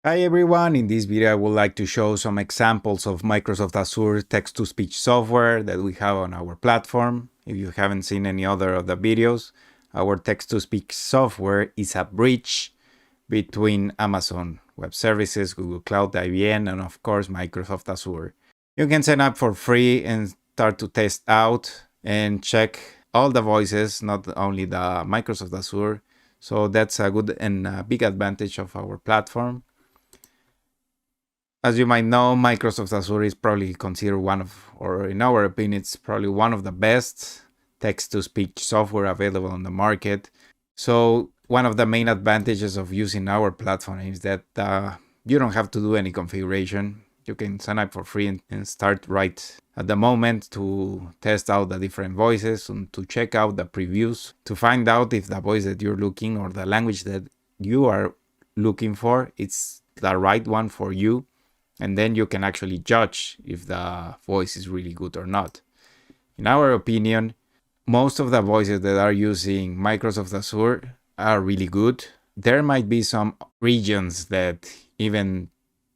Hi everyone, in this video I would like to show some examples of Microsoft Azure text-to-speech software that we have on our platform. If you haven't seen any other of the videos, our text-to-speech software is a bridge between Amazon Web Services, Google Cloud, IBM, and of course Microsoft Azure. You can sign up for free and start to test out and check all the voices, not only the Microsoft Azure. So that's a good and big advantage of our platform. As you might know, Microsoft Azure is probably considered one of, or in our opinion, it's probably one of the best text-to-speech software available on the market. So one of the main advantages of using our platform is that you don't have to do any configuration. You can sign up for free and start right at the moment to test out the different voices and to check out the previews to find out if the voice that you're looking or the language that you are looking for, it's the right one for you. And then you can actually judge if the voice is really good or not. In our opinion, most of the voices that are using Microsoft Azure are really good. There might be some regions that even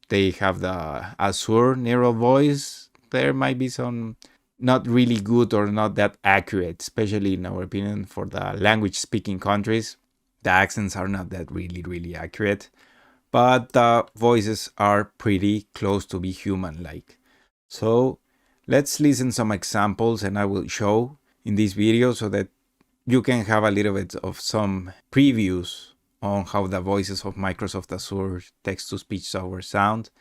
they have the Azure neural voice, there might be some not really good or not that accurate, especially in our opinion for the language speaking countries. The accents are not that really accurate. But the voices are pretty close to be human-like. So let's listen some examples and I will show in this video so that you can have a little bit of some previews on how the voices of Microsoft Azure text-to-speech software sound.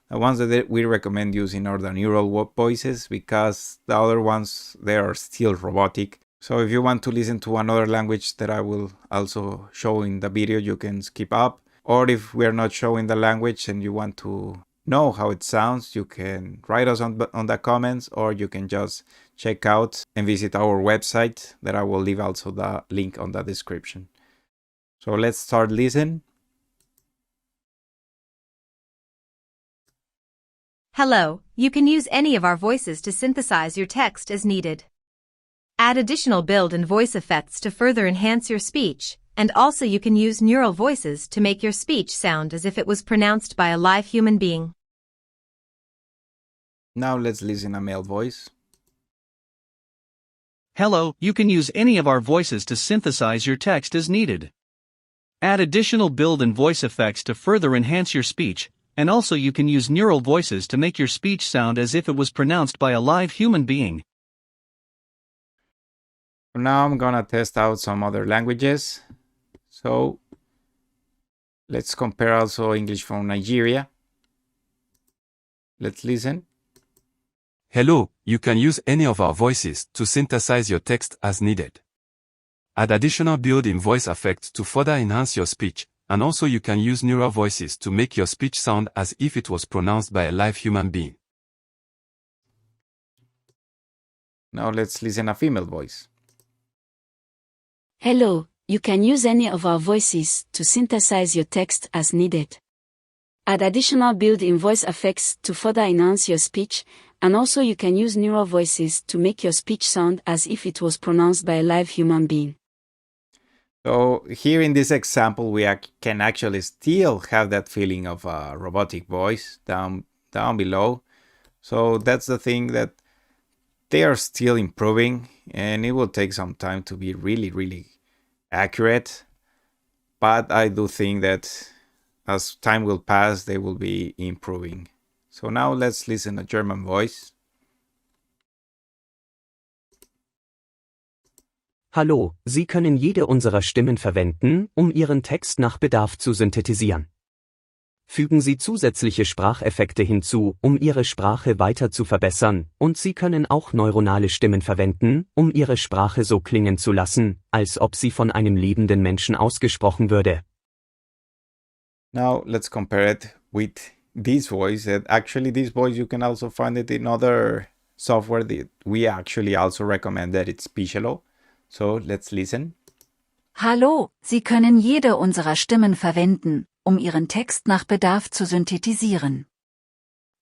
The ones that we recommend using are the neural voices because the other ones, they are still robotic. So if you want to listen to another language that I will also show in the video, you can skip up. Or if we're not showing the language and you want to know how it sounds, you can write us on the comments, or you can just check out and visit our website that I will leave also the link on the description. So let's start listening. Hello, you can use any of our voices to synthesize your text as needed. Add additional build and voice effects to further enhance your speech. And also you can use neural voices to make your speech sound as if it was pronounced by a live human being. Now let's listen a male voice. Hello, you can use any of our voices to synthesize your text as needed. Add additional build and voice effects to further enhance your speech, and also you can use neural voices to make your speech sound as if it was pronounced by a live human being. Now I'm gonna test out some other languages. So let's compare also English from Nigeria. Let's listen. Hello, you can use any of our voices to synthesize your text as needed. Add additional built-in voice effects to further enhance your speech, and also you can use neural voices to make your speech sound as if it was pronounced by a live human being. Now let's listen a female voice. Hello, you can use any of our voices to synthesize your text as needed. Add additional built-in voice effects to further enhance your speech, and also you can use neural voices to make your speech sound as if it was pronounced by a live human being. So here in this example, we can actually still have that feeling of a robotic voice down below. So that's the thing, that they are still improving and it will take some time to be really accurate. But I do think that as time will pass, they will be improving. So now let's listen to a German voice. Hallo, Sie können jede unserer Stimmen verwenden, Ihren Text nach Bedarf zu synthetisieren. Fügen Sie zusätzliche Spracheffekte hinzu, Ihre Sprache weiter zu verbessern, und Sie können auch neuronale Stimmen verwenden, Ihre Sprache so klingen zu lassen, als ob sie von einem lebenden Menschen ausgesprochen würde. Now let's compare it with this voice. That actually this voice you can also find it in other software that we actually also recommend, that it's Speechello. So let's listen. Hallo, Sie können jede unserer Stimmen verwenden, Ihren Text nach Bedarf zu synthetisieren.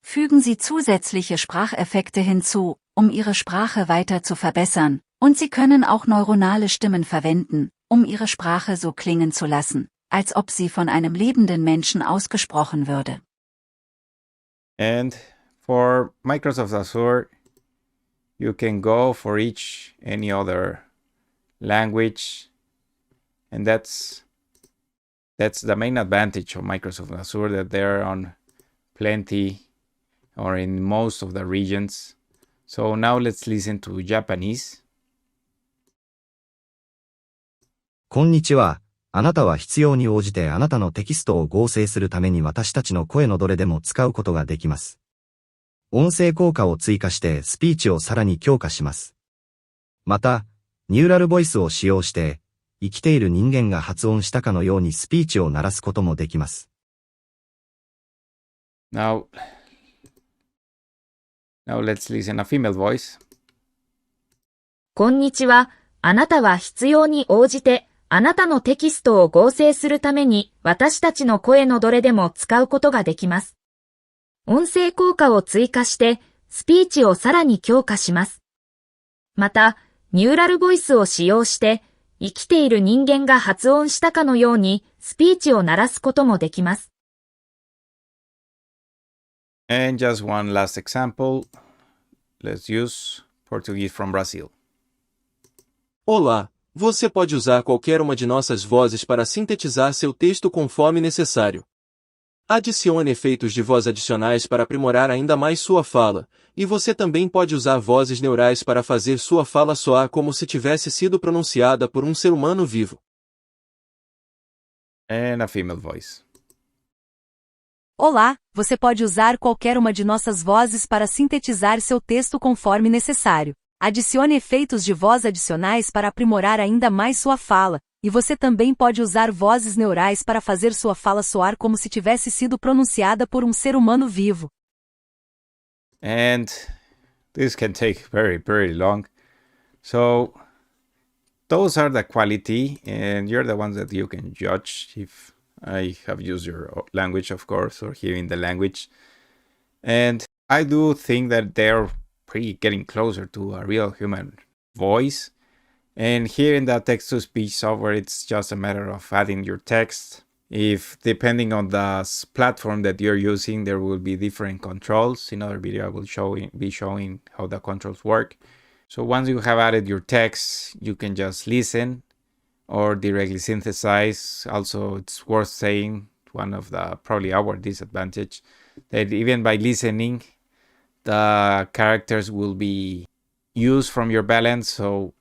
Fügen Sie zusätzliche Spracheffekte hinzu, Ihre Sprache weiter zu verbessern, und Sie können auch neuronale Stimmen verwenden, Ihre Sprache so klingen zu lassen, als ob sie von einem lebenden Menschen ausgesprochen würde. And for Microsoft Azure, you can go for any other language, and that's the main advantage of Microsoft Azure, that they're on plenty or in most of the regions. So now let's listen to Japanese. こんにちは。あなたは必要に応じてあなたのテキストを合成するために私たちの声のどれでも使うことができます。音声効果を追加してスピーチをさらに強化します。また、ニューラルボイスを使用して、生きている人間が発音したかのようにスピーチを鳴らすこともできます。Now let's listen a female voice. こんにちは。あなたは必要に応じて、あなたのテキストを合成するために、私たちの声のどれでも使うことができます。音声効果を追加して、スピーチをさらに強化します。また、ニューラルボイスを使用して、生きている人間が発音したかのように、スピーチを鳴らすこともできます。And just one last example. Let's use Portuguese from Brazil. Olá, você pode usar qualquer uma de nossas vozes para sintetizar seu texto conforme necessário. Adicione efeitos de voz adicionais para aprimorar ainda mais sua fala, e você também pode usar vozes neurais para fazer sua fala soar como se tivesse sido pronunciada por um ser humano vivo. And a female voice. Olá, você pode usar qualquer uma de nossas vozes para sintetizar seu texto conforme necessário. Adicione efeitos de voz adicionais para aprimorar ainda mais sua fala, e você também pode usar vozes neurais para fazer sua fala soar como se tivesse sido pronunciada por um ser humano vivo. And this can take very, very long. So those are the quality, and you're the ones that you can judge if I have used your language, of course, or hearing the language. And I do think that they're pretty getting closer to a real human voice. And here in the text-to-speech software, it's just a matter of adding your text. If depending on the platform that you're using, there will be different controls. In another video, I will be showing how the controls work. So once you have added your text, you can just listen or directly synthesize. Also, it's worth saying, one of the probably our disadvantage, that even by listening, the characters will be used from your balance. So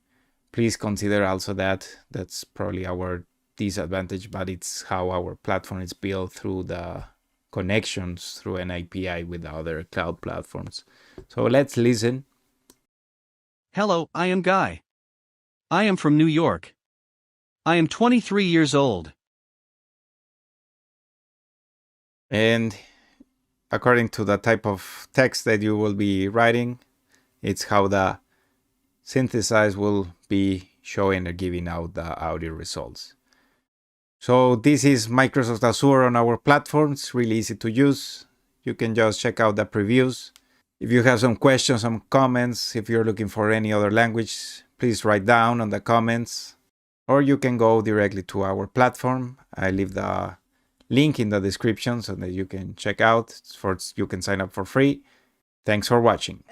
please consider also that. That's probably our disadvantage, but it's how our platform is built through the connections through an API with other cloud platforms. So let's listen. Hello, I am Guy. I am from New York. I am 23 years old. And according to the type of text that you will be writing, it's how the synthesize will be showing or giving out the audio results. So this is Microsoft Azure on our platform. It's really easy to use. You can just check out the previews. If you have some questions, some comments, if you're looking for any other language, please write down on the comments. Or you can go directly to our platform. I leave the link in the description so that you can check out. You can sign up for free. Thanks for watching.